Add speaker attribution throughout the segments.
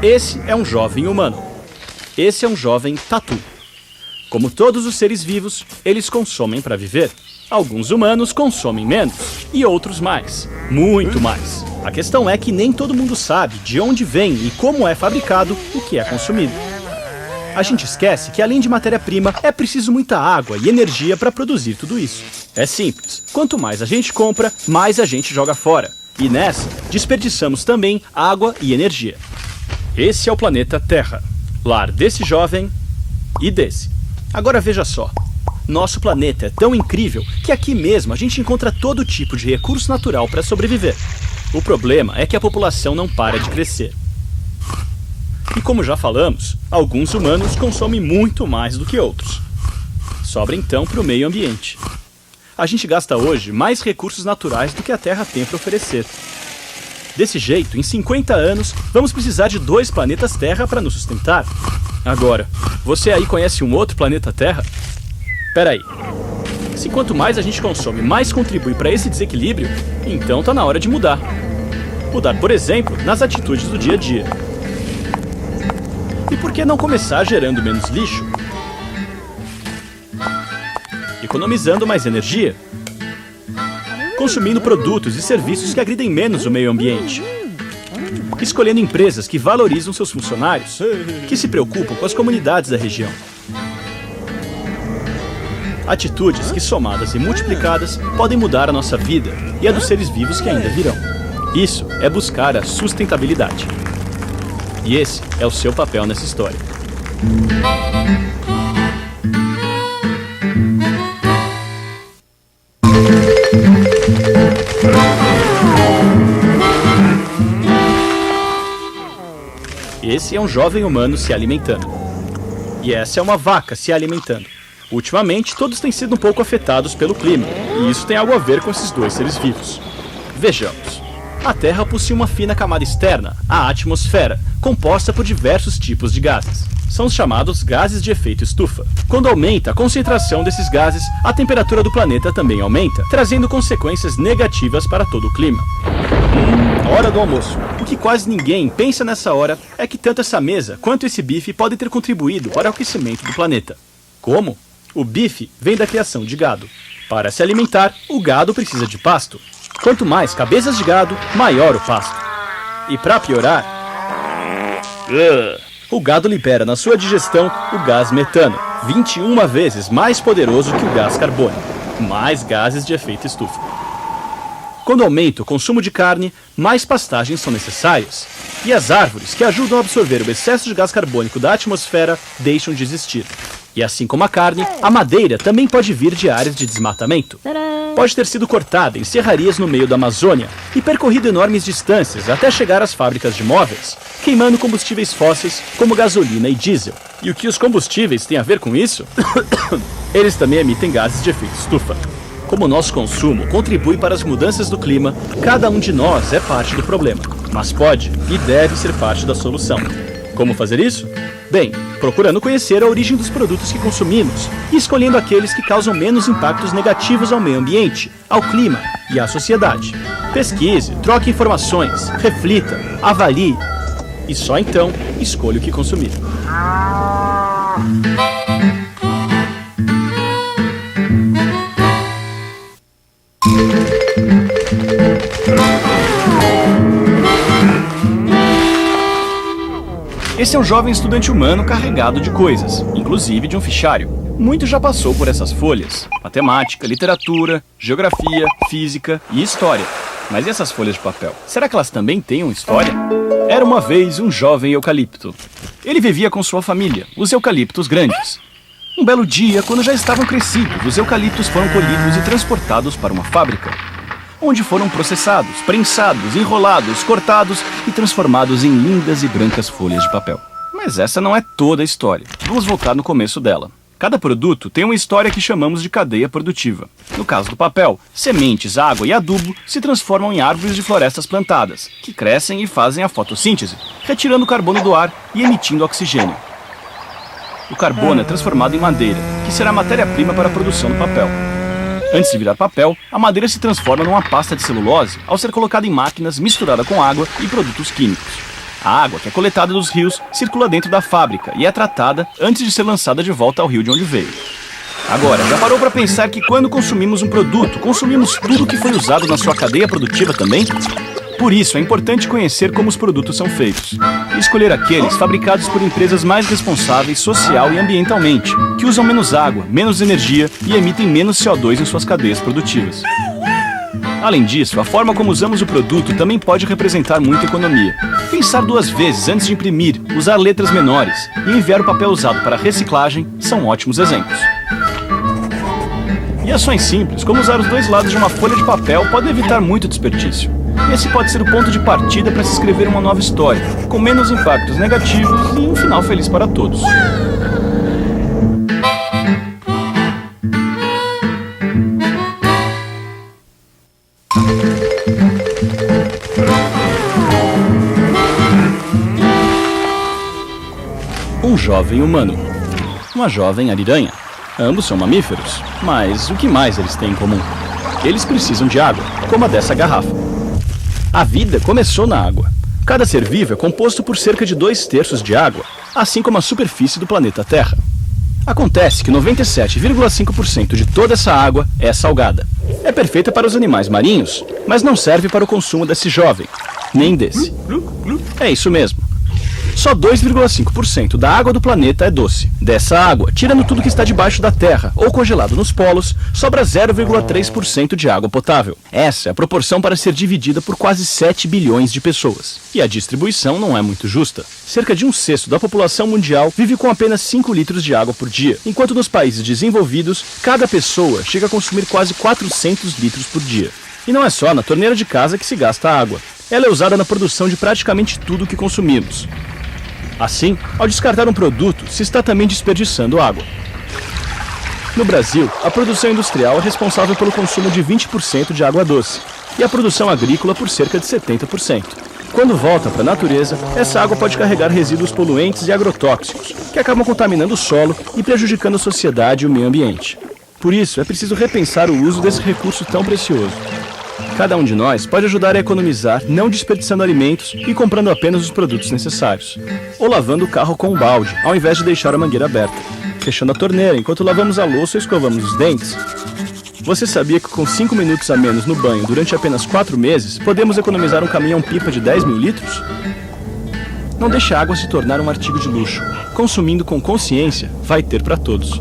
Speaker 1: Esse é um jovem humano. Esse é um jovem tatu. Como todos os seres vivos, eles consomem para viver. Alguns humanos consomem menos e outros mais, muito mais. A questão é que nem todo mundo sabe de onde vem e como é fabricado o que é consumido. A gente esquece que além de matéria-prima, é preciso muita água e energia para produzir tudo isso. É simples. Quanto mais a gente compra, mais a gente joga fora. E nessa, desperdiçamos também água e energia. Esse é o planeta Terra, lar desse jovem e desse. Agora veja só, nosso planeta é tão incrível que aqui mesmo a gente encontra todo tipo de recurso natural para sobreviver. O problema é que a população não para de crescer. E como já falamos, alguns humanos consomem muito mais do que outros. Sobra então para o meio ambiente. A gente gasta hoje mais recursos naturais do que a Terra tem para oferecer. Desse jeito, em 50 anos, vamos precisar de 2 planetas Terra para nos sustentar. Agora, você aí conhece um outro planeta Terra? Peraí. Se quanto mais a gente consome, mais contribui para esse desequilíbrio, então tá na hora de mudar. Mudar, por exemplo, nas atitudes do dia a dia. E por que não começar gerando menos lixo? Economizando mais energia? Consumindo produtos e serviços que agridem menos o meio ambiente. Escolhendo empresas que valorizam seus funcionários, que se preocupam com as comunidades da região. Atitudes que, somadas e multiplicadas, podem mudar a nossa vida e a dos seres vivos que ainda virão. Isso é buscar a sustentabilidade. E esse é o seu papel nessa história. Esse é um jovem humano se alimentando. E essa é uma vaca se alimentando. Ultimamente, todos têm sido um pouco afetados pelo clima, e isso tem algo a ver com esses 2 seres vivos. Vejamos. A Terra possui uma fina camada externa, a atmosfera, composta por diversos tipos de gases. São os chamados gases de efeito estufa. Quando aumenta a concentração desses gases, a temperatura do planeta também aumenta, trazendo consequências negativas para todo o clima. Hora do almoço. O que quase ninguém pensa nessa hora é que tanto essa mesa quanto esse bife podem ter contribuído para o aquecimento do planeta. Como? O bife vem da criação de gado. Para se alimentar, o gado precisa de pasto. Quanto mais cabeças de gado, maior o pasto. E para piorar, o gado libera na sua digestão o gás metano, 21 vezes mais poderoso que o gás carbônico. Mais gases de efeito estufa. Quando aumenta o consumo de carne, mais pastagens são necessárias. E as árvores, que ajudam a absorver o excesso de gás carbônico da atmosfera, deixam de existir. E assim como a carne, a madeira também pode vir de áreas de desmatamento. Pode ter sido cortada em serrarias no meio da Amazônia e percorrido enormes distâncias até chegar às fábricas de móveis, queimando combustíveis fósseis como gasolina e diesel. E o que os combustíveis têm a ver com isso? Eles também emitem gases de efeito estufa. Como o nosso consumo contribui para as mudanças do clima, cada um de nós é parte do problema, mas pode e deve ser parte da solução. Como fazer isso? Bem, procurando conhecer a origem dos produtos que consumimos e escolhendo aqueles que causam menos impactos negativos ao meio ambiente, ao clima e à sociedade. Pesquise, troque informações, reflita, avalie e só então escolha o que consumir. Esse é um jovem estudante humano carregado de coisas, inclusive de um fichário. Muito já passou por essas folhas: matemática, literatura, geografia, física e história. Mas e essas folhas de papel? Será que elas também têm uma história? Era uma vez um jovem eucalipto. Ele vivia com sua família, os eucaliptos grandes. Um belo dia, quando já estavam crescidos, os eucaliptos foram colhidos e transportados para uma fábrica, onde foram processados, prensados, enrolados, cortados e transformados em lindas e brancas folhas de papel. Mas essa não é toda a história. Vamos voltar no começo dela. Cada produto tem uma história que chamamos de cadeia produtiva. No caso do papel, sementes, água e adubo se transformam em árvores de florestas plantadas, que crescem e fazem a fotossíntese, retirando o carbono do ar e emitindo oxigênio. O carbono é transformado em madeira, que será matéria-prima para a produção do papel. Antes de virar papel, a madeira se transforma numa pasta de celulose ao ser colocada em máquinas misturada com água e produtos químicos. A água que é coletada dos rios circula dentro da fábrica e é tratada antes de ser lançada de volta ao rio de onde veio. Agora, já parou para pensar que quando consumimos um produto, consumimos tudo que foi usado na sua cadeia produtiva também? Por isso, é importante conhecer como os produtos são feitos e escolher aqueles fabricados por empresas mais responsáveis social e ambientalmente, que usam menos água, menos energia e emitem menos CO2 em suas cadeias produtivas. Além disso, a forma como usamos o produto também pode representar muita economia. Pensar 2 vezes antes de imprimir, usar letras menores e enviar o papel usado para reciclagem são ótimos exemplos. E ações simples, como usar os 2 lados de uma folha de papel, podem evitar muito desperdício. Esse pode ser o ponto de partida para se escrever uma nova história, com menos impactos negativos e um final feliz para todos. Um jovem humano. Uma jovem ariranha. Ambos são mamíferos, mas o que mais eles têm em comum? Eles precisam de água, como a dessa garrafa. A vida começou na água. Cada ser vivo é composto por cerca de 2/3 de água, assim como a superfície do planeta Terra. Acontece que 97,5% de toda essa água é salgada. É perfeita para os animais marinhos, mas não serve para o consumo desse jovem, nem desse. É isso mesmo. Só 2,5% da água do planeta é doce. Dessa água, tirando tudo que está debaixo da Terra ou congelado nos polos, sobra 0,3% de água potável. Essa é a proporção para ser dividida por quase 7 bilhões de pessoas. E a distribuição não é muito justa. Cerca de 1/6 da população mundial vive com apenas 5 litros de água por dia, enquanto nos países desenvolvidos, cada pessoa chega a consumir quase 400 litros por dia. E não é só na torneira de casa que se gasta água. Ela é usada na produção de praticamente tudo que consumimos. Assim, ao descartar um produto, se está também desperdiçando água. No Brasil, a produção industrial é responsável pelo consumo de 20% de água doce e a produção agrícola por cerca de 70%. Quando volta para a natureza, essa água pode carregar resíduos poluentes e agrotóxicos, que acabam contaminando o solo e prejudicando a sociedade e o meio ambiente. Por isso, é preciso repensar o uso desse recurso tão precioso. Cada um de nós pode ajudar a economizar, não desperdiçando alimentos e comprando apenas os produtos necessários. Ou lavando o carro com um balde, ao invés de deixar a mangueira aberta. Fechando a torneira enquanto lavamos a louça ou escovamos os dentes. Você sabia que com 5 minutos a menos no banho durante apenas 4 meses, podemos economizar um caminhão-pipa de 10 mil litros? Não deixe a água se tornar um artigo de luxo. Consumindo com consciência, vai ter para todos.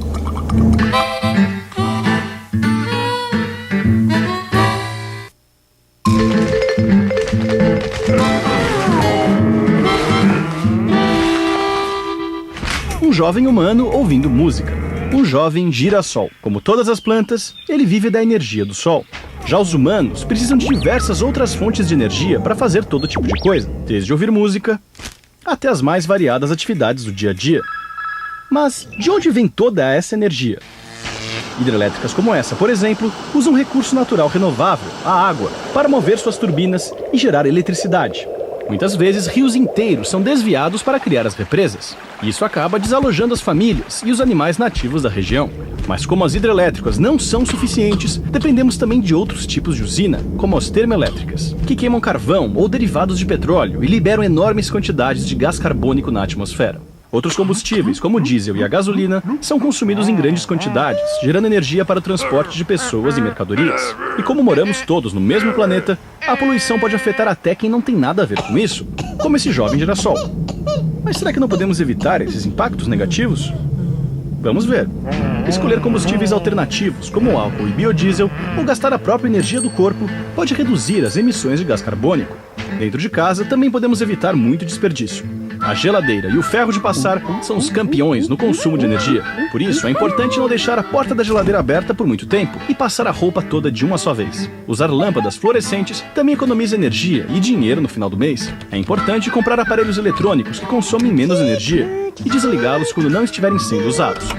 Speaker 1: Um jovem humano ouvindo música. Um jovem girassol. Como todas as plantas, ele vive da energia do sol. Já os humanos precisam de diversas outras fontes de energia para fazer todo tipo de coisa, desde ouvir música até as mais variadas atividades do dia a dia. Mas de onde vem toda essa energia? Hidrelétricas como essa, por exemplo, usam um recurso natural renovável, a água, para mover suas turbinas e gerar eletricidade. Muitas vezes, rios inteiros são desviados para criar as represas. Isso acaba desalojando as famílias e os animais nativos da região. Mas como as hidrelétricas não são suficientes, dependemos também de outros tipos de usina, como as termoelétricas, que queimam carvão ou derivados de petróleo e liberam enormes quantidades de gás carbônico na atmosfera. Outros combustíveis, como o diesel e a gasolina, são consumidos em grandes quantidades, gerando energia para o transporte de pessoas e mercadorias. E como moramos todos no mesmo planeta, a poluição pode afetar até quem não tem nada a ver com isso, como esse jovem girassol. Mas será que não podemos evitar esses impactos negativos? Vamos ver. Escolher combustíveis alternativos, como álcool e biodiesel, ou gastar a própria energia do corpo, pode reduzir as emissões de gás carbônico. Dentro de casa, também podemos evitar muito desperdício. A geladeira e o ferro de passar são os campeões no consumo de energia. Por isso, é importante não deixar a porta da geladeira aberta por muito tempo e passar a roupa toda de uma só vez. Usar lâmpadas fluorescentes também economiza energia e dinheiro no final do mês. É importante comprar aparelhos eletrônicos que consomem menos energia e desligá-los quando não estiverem sendo usados.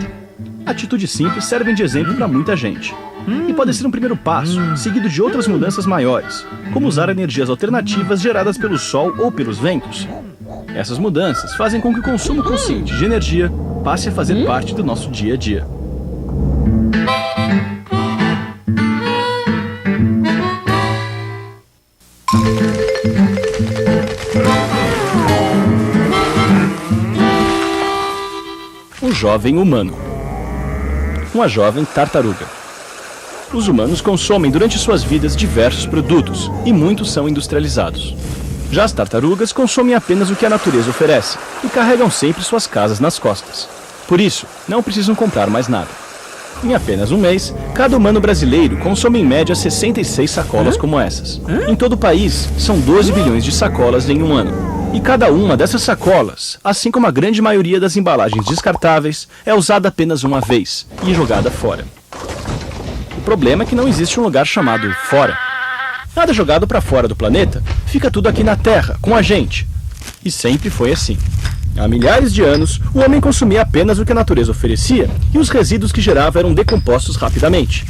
Speaker 1: Atitudes simples servem de exemplo para muita gente. E pode ser um primeiro passo, seguido de outras mudanças maiores, como usar energias alternativas geradas pelo sol ou pelos ventos. Essas mudanças fazem com que o consumo consciente de energia passe a fazer parte do nosso dia a dia. um jovem humano. Uma jovem tartaruga. Os humanos consomem durante suas vidas diversos produtos, e muitos são industrializados. Já as tartarugas consomem apenas o que a natureza oferece, e carregam sempre suas casas nas costas. Por isso, não precisam comprar mais nada. Em apenas um mês, cada humano brasileiro consome em média 66 sacolas como essas. Em todo o país, são 12 bilhões de sacolas em um ano. E cada uma dessas sacolas, assim como a grande maioria das embalagens descartáveis, é usada apenas uma vez e jogada fora. O problema é que não existe um lugar chamado fora. Nada jogado para fora do planeta, fica tudo aqui na Terra, com a gente. E sempre foi assim. Há milhares de anos, o homem consumia apenas o que a natureza oferecia e os resíduos que gerava eram decompostos rapidamente.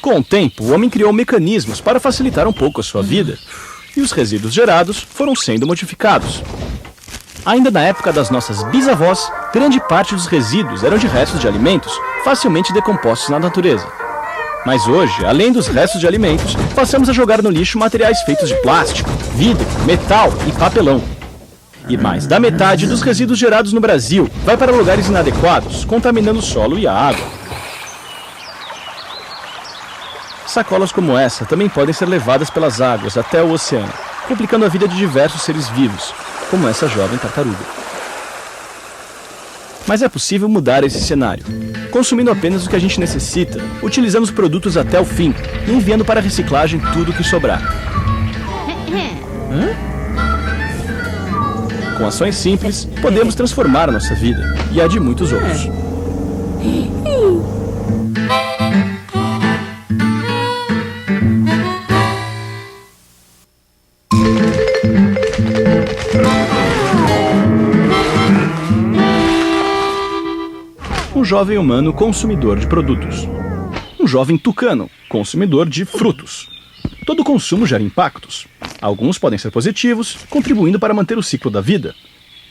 Speaker 1: Com o tempo, o homem criou mecanismos para facilitar um pouco a sua vida e os resíduos gerados foram sendo modificados. Ainda na época das nossas bisavós, grande parte dos resíduos eram de restos de alimentos facilmente decompostos na natureza. Mas hoje, além dos restos de alimentos, passamos a jogar no lixo materiais feitos de plástico, vidro, metal e papelão. E mais da metade dos resíduos gerados no Brasil vai para lugares inadequados, contaminando o solo e a água. Sacolas como essa também podem ser levadas pelas águas até o oceano, complicando a vida de diversos seres vivos, como essa jovem tartaruga. Mas é possível mudar esse cenário. Consumindo apenas o que a gente necessita, utilizando os produtos até o fim e enviando para a reciclagem tudo o que sobrar. Com ações simples, podemos transformar a nossa vida e a de muitos outros. Um jovem humano consumidor de produtos. Um jovem tucano, consumidor de frutos. Todo consumo gera impactos. Alguns podem ser positivos, contribuindo para manter o ciclo da vida.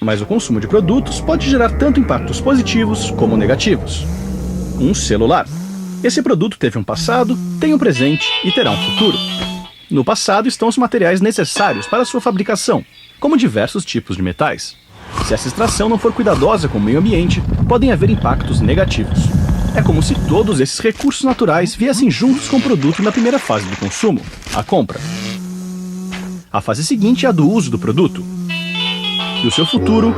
Speaker 1: Mas o consumo de produtos pode gerar tanto impactos positivos como negativos. Um celular. Esse produto teve um passado, tem um presente e terá um futuro. No passado estão os materiais necessários para sua fabricação, como diversos tipos de metais. Se essa extração não for cuidadosa com o meio ambiente, podem haver impactos negativos. É como se todos esses recursos naturais viessem juntos com o produto na primeira fase do consumo, a compra. A fase seguinte é a do uso do produto. E o seu futuro,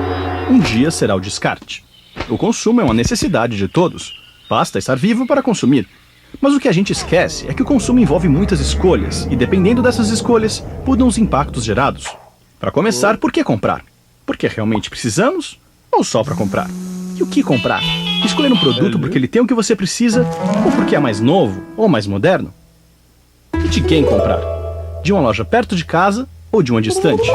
Speaker 1: um dia será o descarte. O consumo é uma necessidade de todos. Basta estar vivo para consumir. Mas o que a gente esquece é que o consumo envolve muitas escolhas, e dependendo dessas escolhas, mudam os impactos gerados. Para começar, por que comprar? Porque realmente precisamos? Ou só para comprar? E o que comprar? Escolher um produto porque ele tem o que você precisa, ou porque é mais novo, ou mais moderno? E de quem comprar? De uma loja perto de casa ou de uma distante?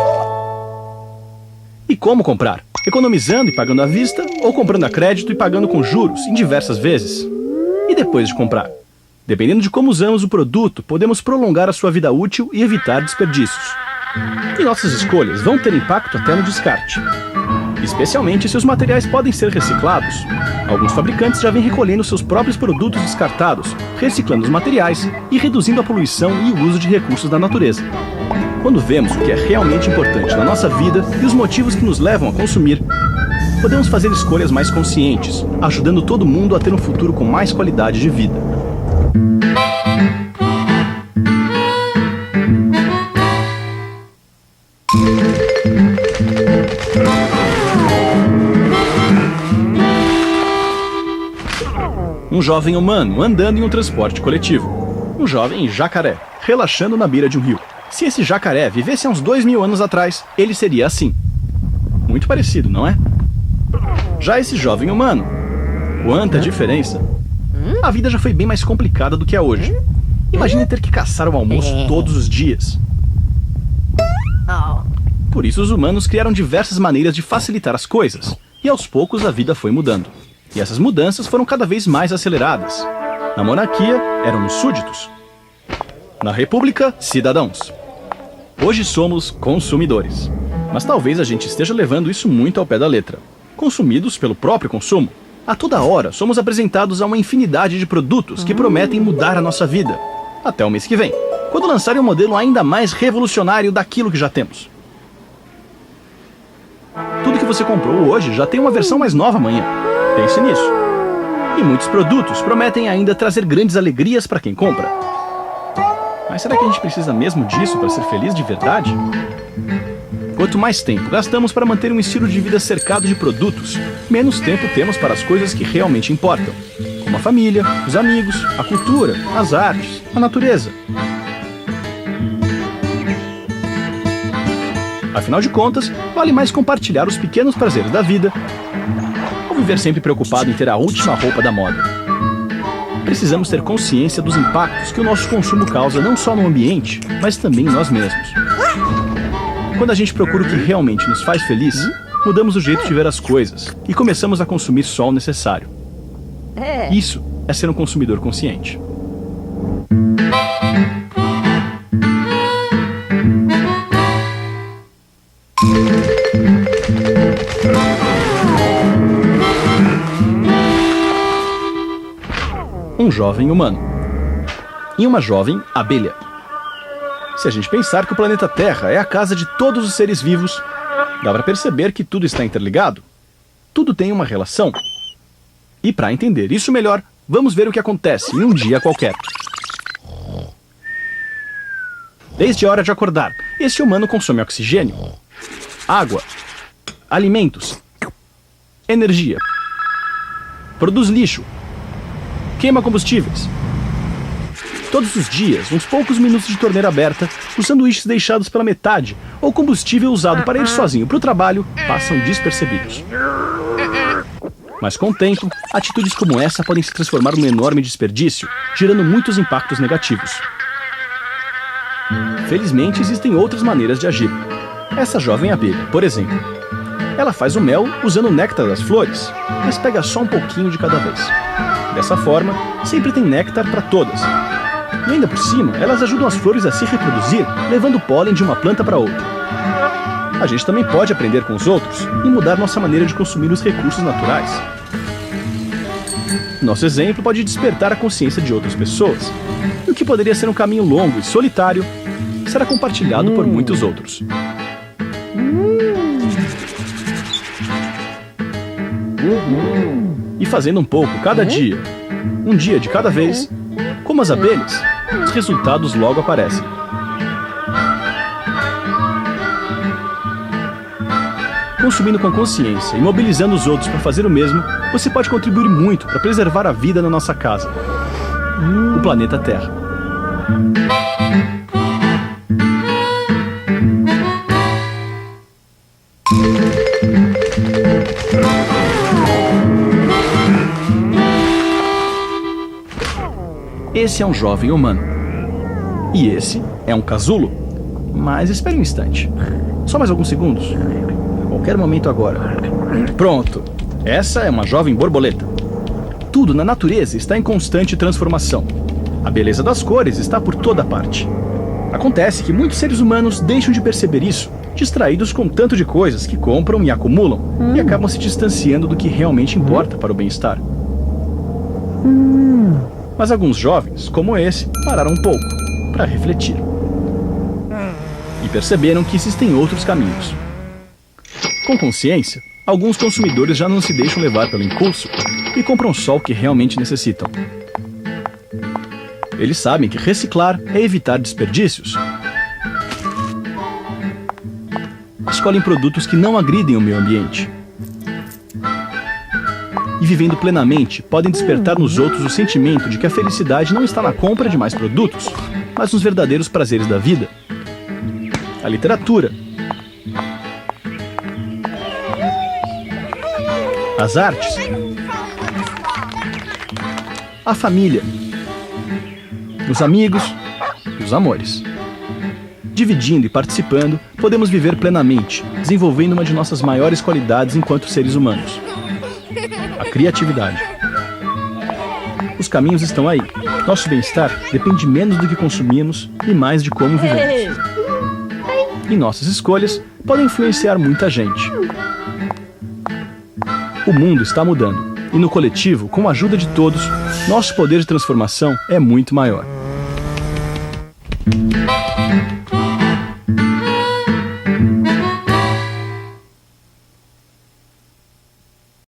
Speaker 1: E como comprar? Economizando e pagando à vista, ou comprando a crédito e pagando com juros em diversas vezes? E depois de comprar? Dependendo de como usamos o produto, podemos prolongar a sua vida útil e evitar desperdícios. E nossas escolhas vão ter impacto até no descarte. Especialmente se os materiais podem ser reciclados. Alguns fabricantes já vêm recolhendo seus próprios produtos descartados, reciclando os materiais e reduzindo a poluição e o uso de recursos da natureza. Quando vemos o que é realmente importante na nossa vida e os motivos que nos levam a consumir, podemos fazer escolhas mais conscientes, ajudando todo mundo a ter um futuro com mais qualidade de vida. Um jovem humano andando em um transporte coletivo. Um jovem jacaré, relaxando na beira de um rio. Se esse jacaré vivesse há uns 2000 anos atrás, ele seria assim. Muito parecido, não é? Já esse jovem humano, quanta diferença! A vida já foi bem mais complicada do que é hoje. Imagine ter que caçar o almoço todos os dias. Por isso os humanos criaram diversas maneiras de facilitar as coisas, e aos poucos a vida foi mudando. E essas mudanças foram cada vez mais aceleradas. Na monarquia, éramos súditos. Na república, cidadãos. Hoje somos consumidores. Mas talvez a gente esteja levando isso muito ao pé da letra. Consumidos pelo próprio consumo. A toda hora somos apresentados a uma infinidade de produtos que prometem mudar a nossa vida. Até o mês que vem, quando lançarem um modelo ainda mais revolucionário daquilo que já temos. Tudo que você comprou hoje já tem uma versão mais nova amanhã. Pense nisso. E muitos produtos prometem ainda trazer grandes alegrias para quem compra. Mas será que a gente precisa mesmo disso para ser feliz de verdade? Quanto mais tempo gastamos para manter um estilo de vida cercado de produtos, menos tempo temos para as coisas que realmente importam, como a família, os amigos, a cultura, as artes, a natureza. Afinal de contas, vale mais compartilhar os pequenos prazeres da vida ou viver sempre preocupado em ter a última roupa da moda. Precisamos ter consciência dos impactos que o nosso consumo causa não só no ambiente, mas também em nós mesmos. Quando a gente procura o que realmente nos faz feliz, mudamos o jeito de ver as coisas e começamos a consumir só o necessário. Isso é ser um consumidor consciente. Um jovem humano e uma jovem abelha. Se a gente pensar que o planeta Terra é a casa de todos os seres vivos, dá para perceber que tudo está interligado. Tudo tem uma relação. E para entender isso melhor, vamos ver o que acontece em um dia qualquer. Desde a hora de acordar, esse humano consome oxigênio, água, alimentos, energia, produz lixo, queima combustíveis. Todos os dias, uns poucos minutos de torneira aberta, os sanduíches deixados pela metade ou combustível usado para ir sozinho para o trabalho passam despercebidos. Mas com o tempo, atitudes como essa podem se transformar num enorme desperdício, gerando muitos impactos negativos. Felizmente, existem outras maneiras de agir. Essa jovem abelha, por exemplo, ela faz o mel usando o néctar das flores, mas pega só um pouquinho de cada vez. Dessa forma, sempre tem néctar para todas. E ainda por cima, elas ajudam as flores a se reproduzir, levando o pólen de uma planta para outra. A gente também pode aprender com os outros e mudar nossa maneira de consumir os recursos naturais. Nosso exemplo pode despertar a consciência de outras pessoas. E o que poderia ser um caminho longo e solitário, será compartilhado por muitos outros. E fazendo um pouco cada dia, um dia de cada vez, como as abelhas, os resultados logo aparecem. Consumindo com consciência e mobilizando os outros para fazer o mesmo, você pode contribuir muito para preservar a vida na nossa casa, o planeta Terra. Esse é um jovem humano. E esse é um casulo. Mas espere um instante. Só mais alguns segundos. A qualquer momento agora. Pronto. Essa é uma jovem borboleta. Tudo na natureza está em constante transformação. A beleza das cores está por toda parte. Acontece que muitos seres humanos deixam de perceber isso, distraídos com tanto de coisas que compram e acumulam, e acabam se distanciando do que realmente importa para o bem-estar. Mas alguns jovens, como esse, pararam um pouco para refletir. E perceberam que existem outros caminhos. Com consciência, alguns consumidores já não se deixam levar pelo impulso e compram só o que realmente necessitam. Eles sabem que reciclar é evitar desperdícios. Escolhem produtos que não agridem o meio ambiente. E vivendo plenamente, podem despertar nos outros o sentimento de que a felicidade não está na compra de mais produtos, mas nos verdadeiros prazeres da vida. A literatura, as artes, a família, os amigos e os amores. Dividindo e participando, podemos viver plenamente, desenvolvendo uma de nossas maiores qualidades enquanto seres humanos: a criatividade. Os caminhos estão aí. Nosso bem-estar depende menos do que consumimos e mais de como vivemos. E nossas escolhas podem influenciar muita gente. O mundo está mudando, e no coletivo, com a ajuda de todos, nosso poder de transformação é muito maior.